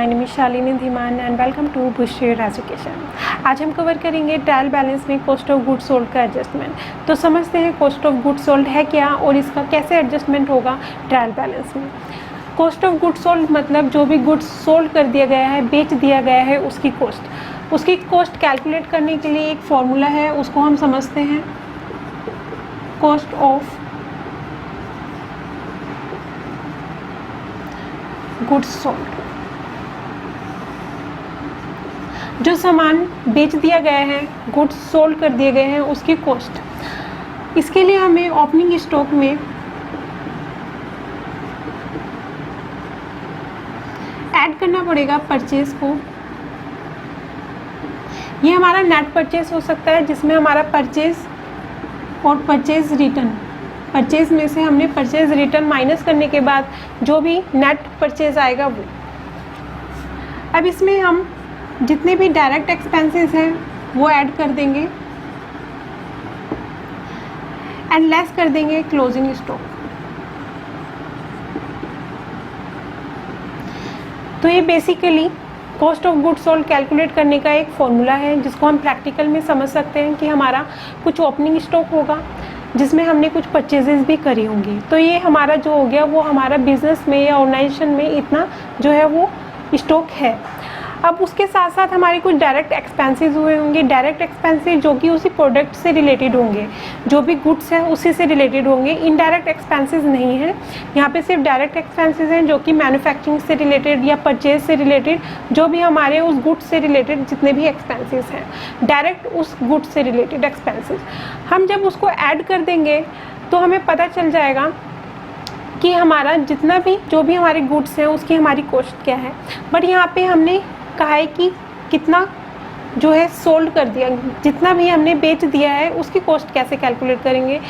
My name is Shalini Dhiman and welcome to Bushare education. आज हम cover करेंगे ट्रायल बैलेंस में कॉस्ट ऑफ गुड्स सोल्ड का एडजस्टमेंट। तो समझते हैं कॉस्ट ऑफ गुड्स सोल्ड है क्या और इसका कैसे एडजस्टमेंट होगा ट्रायल बैलेंस में। कॉस्ट ऑफ गुड्स सोल्ड मतलब जो भी गुड्स सोल्ड कर दिया गया है, बेच दिया गया है, उसकी कॉस्ट कैलकुलेट करने के लिए एक फॉर्मूला है, उसको हम समझते हैं कॉस्ट ऑफ गुड्स सोल्ड। जो सामान बेच दिया गया है, गुड्स सोल्ड कर दिए गए हैं, उसकी कॉस्ट। इसके लिए हमें ओपनिंग स्टॉक में ऐड करना पड़ेगा परचेज को। ये हमारा नेट परचेज हो सकता है जिसमें हमारा परचेज और परचेज रिटर्न, परचेज में से हमने परचेज रिटर्न माइनस करने के बाद जो भी नेट परचेज आएगा वो। अब इसमें हम जितने भी डायरेक्ट एक्सपेंसेस हैं वो ऐड कर देंगे एंड लेस कर देंगे क्लोजिंग स्टॉक। तो ये basically cost of goods sold calculate करने का एक फॉर्मूला है जिसको हम प्रैक्टिकल में समझ सकते हैं कि हमारा कुछ ओपनिंग स्टॉक होगा जिसमें हमने कुछ परचेजेस भी करी होंगी। तो ये हमारा जो हो गया वो हमारा बिजनेस में या ऑर्गेनाइजेशन में इतना जो है वो स्टॉक है। अब उसके साथ साथ हमारे कुछ डायरेक्ट एक्सपेंसेस हुए होंगे, डायरेक्ट एक्सपेंसेस जो कि उसी प्रोडक्ट से रिलेटेड होंगे, जो भी गुड्स है उसी से रिलेटेड होंगे। इनडायरेक्ट एक्सपेंसेस नहीं है, यहाँ पे सिर्फ डायरेक्ट एक्सपेंसेस हैं जो कि मैन्युफैक्चरिंग से रिलेटेड या परचेज से रिलेटेड, जो भी हमारे उस गुड्स से रिलेटेड जितने भी एक्सपेंसेस हैं, डायरेक्ट उस गुड्स से रिलेटेड एक्सपेंसेस हम जब उसको ऐड कर देंगे तो हमें पता चल जाएगा कि हमारा जितना भी जो भी हमारे गुड्स हैं उसकी हमारी कॉस्ट क्या है। बट यहाँ पे हमने कहा है कि कितना जो है सोल्ड कर दिया, जितना भी हमने बेच दिया है उसकी कॉस्ट कैसे कैलकुलेट करेंगे।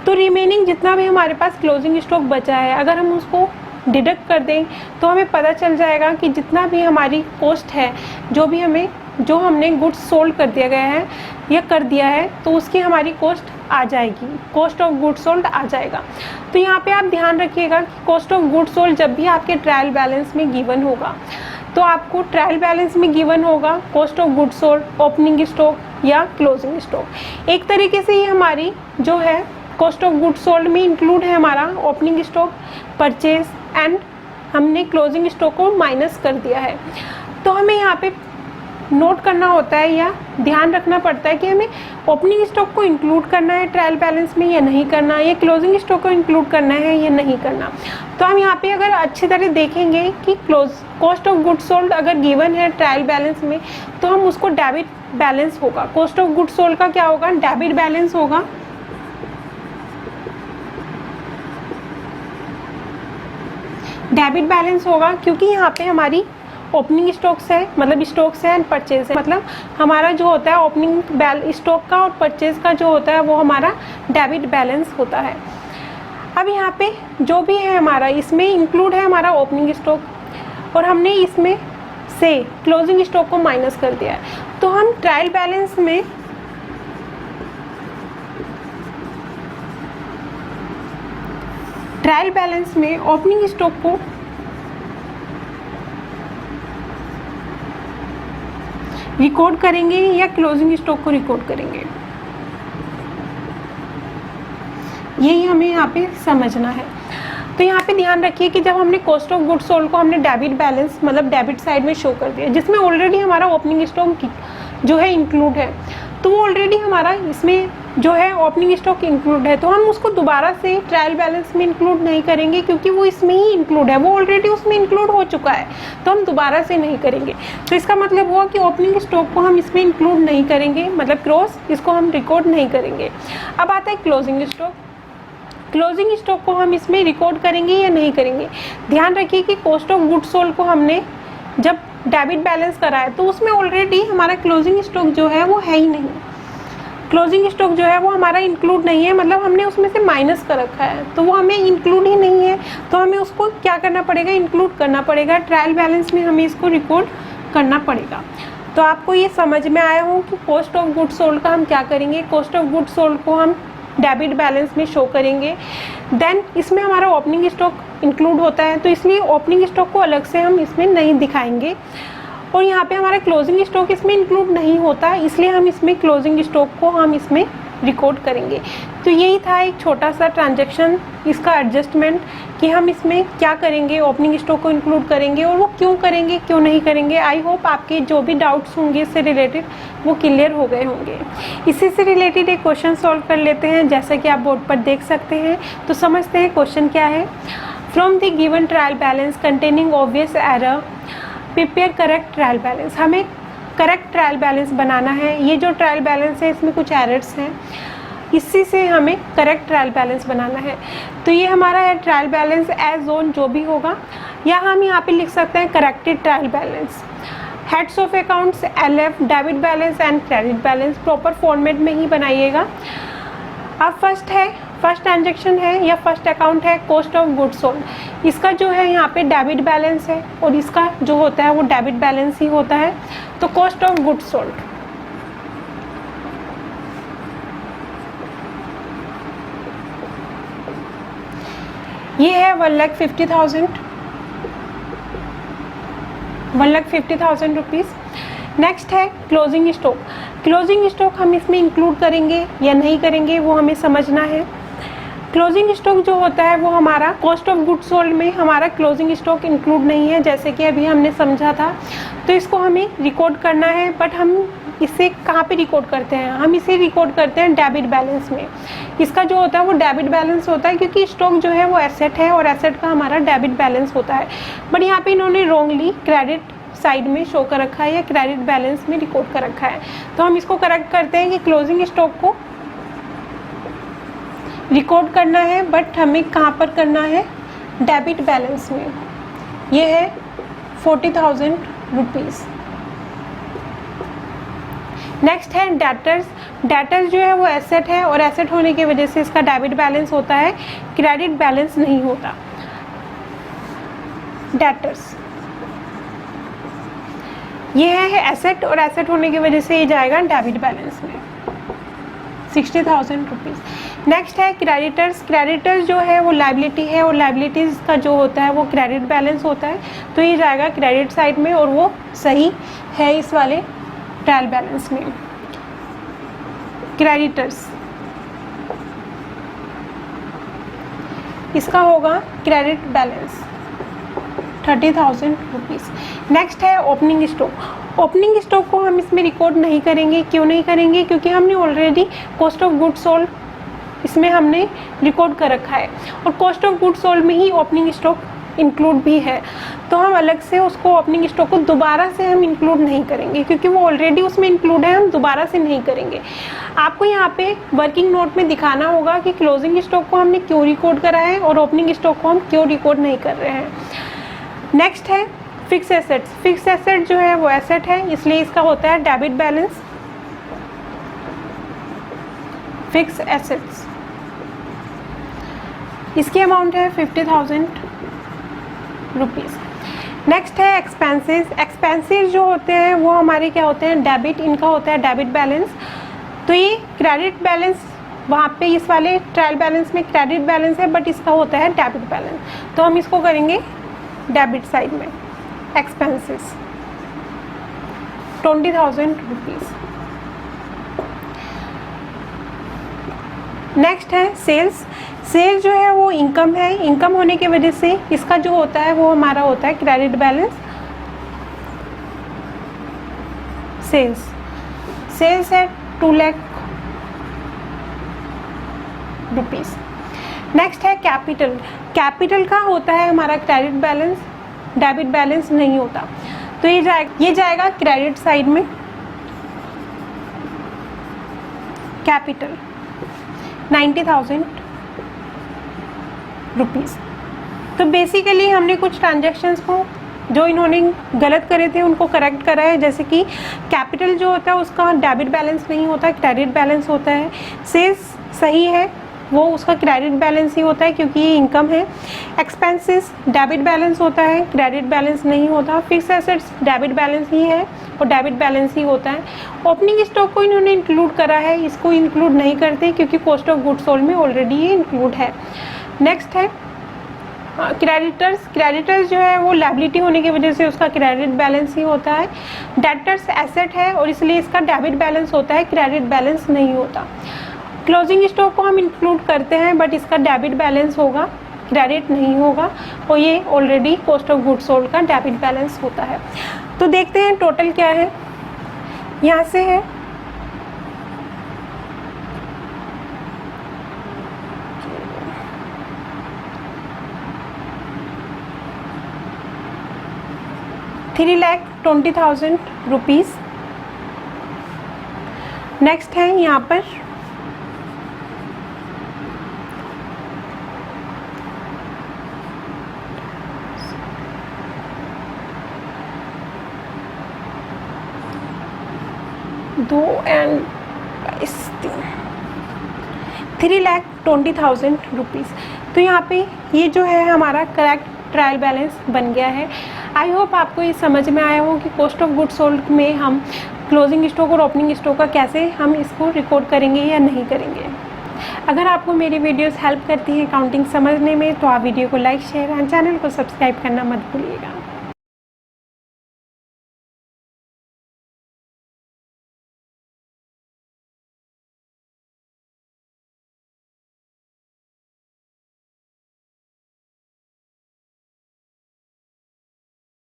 तो रिमेनिंग जितना भी हमारे पास क्लोजिंग स्टॉक बचा है अगर हम उसको डिडक्ट कर दें तो हमें पता चल जाएगा कि जितना भी हमारी कॉस्ट है, जो हमने गुड्स सोल्ड कर दिया गया है या कर दिया है, तो उसकी हमारी कॉस्ट आ जाएगी, कॉस्ट ऑफ गुड्स सोल्ड आ जाएगा। तो यहाँ पे आप ध्यान रखिएगा कि कॉस्ट ऑफ गुड्स सोल्ड जब भी आपके ट्रायल बैलेंस में गिवन होगा तो आपको ट्रायल बैलेंस में गिवन होगा cost of goods sold, opening stock या क्लोजिंग स्टॉक। एक तरीके से ये हमारी जो है कॉस्ट ऑफ गुड्स सोल्ड में इंक्लूड है हमारा ओपनिंग स्टॉक, परचेज एंड हमने क्लोजिंग स्टॉक को माइनस कर दिया है। तो हमें यहाँ पे नोट करना होता है या ध्यान रखना पड़ता है कि हमें ओपनिंग स्टॉक को इंक्लूड करना है ट्रायल बैलेंस में या नहीं करना है, या क्लोजिंग स्टॉक को इंक्लूड करना है या नहीं करना। तो हम यहाँ पे अगर अच्छी तरह देखेंगे कि कॉस्ट ऑफ गुड्स सोल्ड अगर गिवन है ट्रायल बैलेंस में तो हम उसको डेबिट बैलेंस होगा। कॉस्ट ऑफ गुड्स सोल्ड का क्या होगा, डेबिट बैलेंस होगा। डेबिट बैलेंस होगा क्योंकि यहाँ पे हमारी ओपनिंग स्टॉक्स है, मतलब स्टॉक्स है एंड परचेज है, मतलब हमारा जो होता है ओपनिंग स्टॉक का और परचेज का जो होता है वो हमारा डेबिट बैलेंस होता है। अब यहाँ पे जो भी है हमारा इसमें इंक्लूड है हमारा ओपनिंग स्टॉक और हमने इसमें से क्लोजिंग स्टॉक को माइनस कर दिया है। तो हम ट्रायल बैलेंस में ओपनिंग स्टॉक को रिकॉर्ड करेंगे या क्लोजिंग स्टॉक को रिकॉर्ड करेंगे, यही हमें यहाँ पे समझना है। तो यहाँ पे ध्यान रखिए कि जब हमने कॉस्ट ऑफ गुड्स सोल्ड को हमने डेबिट बैलेंस मतलब डेबिट साइड में शो कर दिया जिसमें ऑलरेडी हमारा ओपनिंग स्टॉक जो है इंक्लूड है, तो वो ऑलरेडी हमारा इसमें जो है ओपनिंग स्टॉक इंक्लूड है, तो हम उसको दोबारा से ट्रायल बैलेंस में इंक्लूड नहीं करेंगे क्योंकि वो इसमें ही इंक्लूड है, वो ऑलरेडी उसमें इंक्लूड हो चुका है, तो हम दोबारा से नहीं करेंगे। तो इसका मतलब हुआ कि ओपनिंग स्टॉक को हम इसमें इंक्लूड नहीं करेंगे, मतलब क्रॉस इसको हम रिकॉर्ड नहीं करेंगे। अब आता है क्लोजिंग स्टॉक। क्लोजिंग स्टॉक को हम इसमें रिकॉर्ड करेंगे या नहीं करेंगे। ध्यान रखिए कि कॉस्ट ऑफ गुड्स सोल्ड को हमने जब डेबिट बैलेंस करा है तो उसमें ऑलरेडी हमारा क्लोजिंग स्टॉक जो है वो है ही नहीं, क्लोजिंग स्टॉक जो है वो हमारा इंक्लूड नहीं है, मतलब हमने उसमें से माइनस कर रखा है, तो वो हमें इंक्लूड ही नहीं है। तो हमें उसको क्या करना पड़ेगा, इंक्लूड करना पड़ेगा, ट्रायल बैलेंस में हमें इसको रिकॉर्ड करना पड़ेगा। तो आपको ये समझ में आया हो कि कॉस्ट ऑफ गुड्स सोल्ड का हम क्या करेंगे, कॉस्ट ऑफ गुड्स सोल्ड को हम डेबिट बैलेंस में शो करेंगे। देन इसमें हमारा ओपनिंग स्टॉक इंक्लूड होता है, तो इसलिए ओपनिंग स्टॉक को अलग से हम इसमें नहीं दिखाएंगे। और यहाँ पे हमारा क्लोजिंग स्टॉक इसमें इंक्लूड नहीं होता, इसलिए हम इसमें क्लोजिंग स्टॉक को हम इसमें रिकॉर्ड करेंगे। तो यही था एक छोटा सा ट्रांजैक्शन, इसका एडजस्टमेंट कि हम इसमें क्या करेंगे, ओपनिंग स्टॉक को इंक्लूड करेंगे और वो क्यों करेंगे क्यों नहीं करेंगे। आई होप आपके जो भी डाउट्स होंगे इससे रिलेटेड वो क्लियर हो गए होंगे। इसी से रिलेटेड एक क्वेश्चन सॉल्व कर लेते हैं, जैसा कि आप बोर्ड पर देख सकते हैं। तो समझते हैं क्वेश्चन क्या है। From the given trial balance containing obvious error prepare correct trial balance. हमें करेक्ट ट्रायल बैलेंस बनाना है। ये जो ट्रायल बैलेंस है इसमें कुछ एरर्स हैं, इसी से हमें करेक्ट ट्रायल बैलेंस बनाना है। तो ये हमारा है ट्रायल बैलेंस एज ऑन जो भी होगा, या हम यहाँ पे लिख सकते हैं corrected trial balance. Heads of accounts LF, debit balance and credit balance proper format में ही बनाइएगा। अब फर्स्ट ट्रांजेक्शन है या फर्स्ट अकाउंट है कॉस्ट ऑफ गुड्स सोल्ड। इसका जो है यहाँ पे डेबिट बैलेंस है और इसका जो होता है वो डेबिट बैलेंस ही होता है। तो कॉस्ट ऑफ गुड्स सोल्ड ये है 1,50,000 रुपीज़। नेक्स्ट है क्लोजिंग स्टॉक। क्लोजिंग स्टॉक हम इसमें इंक्लूड करेंगे या नहीं करेंगे वो हमें समझना है। क्लोजिंग स्टॉक जो होता है वो हमारा कॉस्ट ऑफ गुड्स सोल्ड में हमारा क्लोजिंग स्टॉक इंक्लूड नहीं है, जैसे कि अभी हमने समझा था। तो इसको हमें रिकॉर्ड करना है, बट हम इसे कहाँ पे रिकॉर्ड करते हैं, हम इसे रिकॉर्ड करते हैं डेबिट बैलेंस में। इसका जो होता है वो डेबिट बैलेंस होता है, क्योंकि स्टॉक जो है वो एसेट है और एसेट का हमारा डेबिट बैलेंस होता है। बट यहाँ पे इन्होंने रॉन्गली क्रेडिट साइड में शो कर रखा है या क्रेडिट बैलेंस में रिकॉर्ड कर रखा है। तो हम इसको करेक्ट करते हैं कि क्लोजिंग स्टॉक को रिकॉर्ड करना है, बट हमें कहाँ पर करना है, डेबिट बैलेंस में। ये है 40,000 रुपीज़। नेक्स्ट है डेटर्स। डेटर्स जो है वो एसेट है और एसेट होने की वजह से इसका डेबिट बैलेंस होता है, क्रेडिट बैलेंस नहीं होता। डेटर्स ये है एसेट और एसेट होने की वजह से ये जाएगा डेबिट बैलेंस में 60,000 रुपीज़। नेक्स्ट है क्रेडिटर्स। क्रेडिटर्स जो है वो लायबिलिटी है और लायबिलिटीज़ का जो होता है वो क्रेडिट बैलेंस होता है, तो ये जाएगा क्रेडिट साइड में और वो सही है इस वाले ट्रायल बैलेंस में। क्रेडिटर्स इसका होगा क्रेडिट बैलेंस 30,000 रुपीज़। नेक्स्ट है ओपनिंग स्टॉक। ओपनिंग स्टॉक को हम इसमें रिकॉर्ड नहीं करेंगे। क्यों नहीं करेंगे, क्योंकि हमने already cost of goods sold इसमें हमने रिकॉर्ड कर रखा है और कॉस्ट ऑफ गुड्स सोल्ड में ही ओपनिंग स्टॉक इंक्लूड भी है। तो हम अलग से उसको ओपनिंग स्टॉक को दोबारा से हम इंक्लूड नहीं करेंगे, क्योंकि वो ऑलरेडी उसमें इंक्लूड है, हम दोबारा से नहीं करेंगे। आपको यहाँ पे वर्किंग नोट में दिखाना होगा कि क्लोजिंग स्टॉक को हमने क्यों रिकॉर्ड करा है और ओपनिंग स्टॉक को हम क्यों रिकॉर्ड नहीं कर रहे हैं। नेक्स्ट है फिक्स एसेट्स। फिक्स एसेट जो है वो एसेट है, इसलिए इसका होता है डेबिट बैलेंस फिक्स एसेट्स। इसकी अमाउंट है 50,000 रुपीज़। नेक्स्ट है एक्सपेंसेस। एक्सपेंसेस जो होते हैं वो हमारे क्या होते हैं, डेबिट। इनका होता है डेबिट बैलेंस। तो ये क्रेडिट बैलेंस वहाँ पे इस वाले ट्रायल बैलेंस में क्रेडिट बैलेंस है, बट इसका होता है डेबिट बैलेंस। तो हम इसको करेंगे डेबिट साइड में। Expenses 20,000 rupees. नेक्स्ट है सेल्स। सेल्स जो है वो इनकम है, इनकम होने की वजह से इसका जो होता है वो हमारा होता है क्रेडिट बैलेंस। सेल्स सेल्स है 2 लाख रुपीज़। नेक्स्ट है कैपिटल। कैपिटल का होता है हमारा क्रेडिट बैलेंस, डेबिट बैलेंस नहीं होता। तो ये जाएगा क्रेडिट साइड में। Capital 90,000 rupees. तो बेसिकली हमने कुछ ट्रांजैक्शंस को जो इन्होंने गलत करे थे उनको करेक्ट करा है, जैसे कि कैपिटल जो होता है उसका डेबिट बैलेंस नहीं होता, क्रेडिट बैलेंस होता है। सेल्स सही है, वो उसका क्रेडिट बैलेंस ही होता है क्योंकि ये इनकम है। एक्सपेंसेस डेबिट बैलेंस होता है, क्रेडिट बैलेंस नहीं होता। फिक्स एसेट्स डेबिट बैलेंस ही है और डेबिट बैलेंस ही होता है। ओपनिंग स्टॉक को इन्होंने इंक्लूड करा है, इसको इंक्लूड नहीं करते क्योंकि कॉस्ट ऑफ गुड्स सोल्ड में ऑलरेडी ये इंक्लूड है। नेक्स्ट है क्रेडिटर्स जो है वो लायबिलिटी होने की वजह से उसका क्रेडिट बैलेंस ही होता है। डेटर्स एसेट है और इसलिए इसका डेबिट बैलेंस होता है, क्रेडिट बैलेंस नहीं होता। क्लोजिंग स्टॉक को हम इंक्लूड करते हैं बट इसका डेबिट बैलेंस होगा, क्रेडिट नहीं होगा, और ये already cost of goods sold का डेबिट बैलेंस होता है। तो देखते हैं टोटल क्या है। यहाँ से है ₹3,20,000। नेक्स्ट है यहाँ पर ₹3,20,000। तो यहाँ पे ये जो है हमारा करेक्ट ट्रायल बैलेंस बन गया है। आई होप आपको ये समझ में आया हो कि कॉस्ट ऑफ गुड्स सोल्ड में हम क्लोजिंग स्टॉक और ओपनिंग स्टॉक का कैसे हम इसको रिकॉर्ड करेंगे या नहीं करेंगे। अगर आपको मेरी वीडियोस हेल्प करती हैं अकाउंटिंग समझने में तो आप वीडियो को लाइक, शेयर एंड चैनल को सब्सक्राइब करना मत भूलिएगा।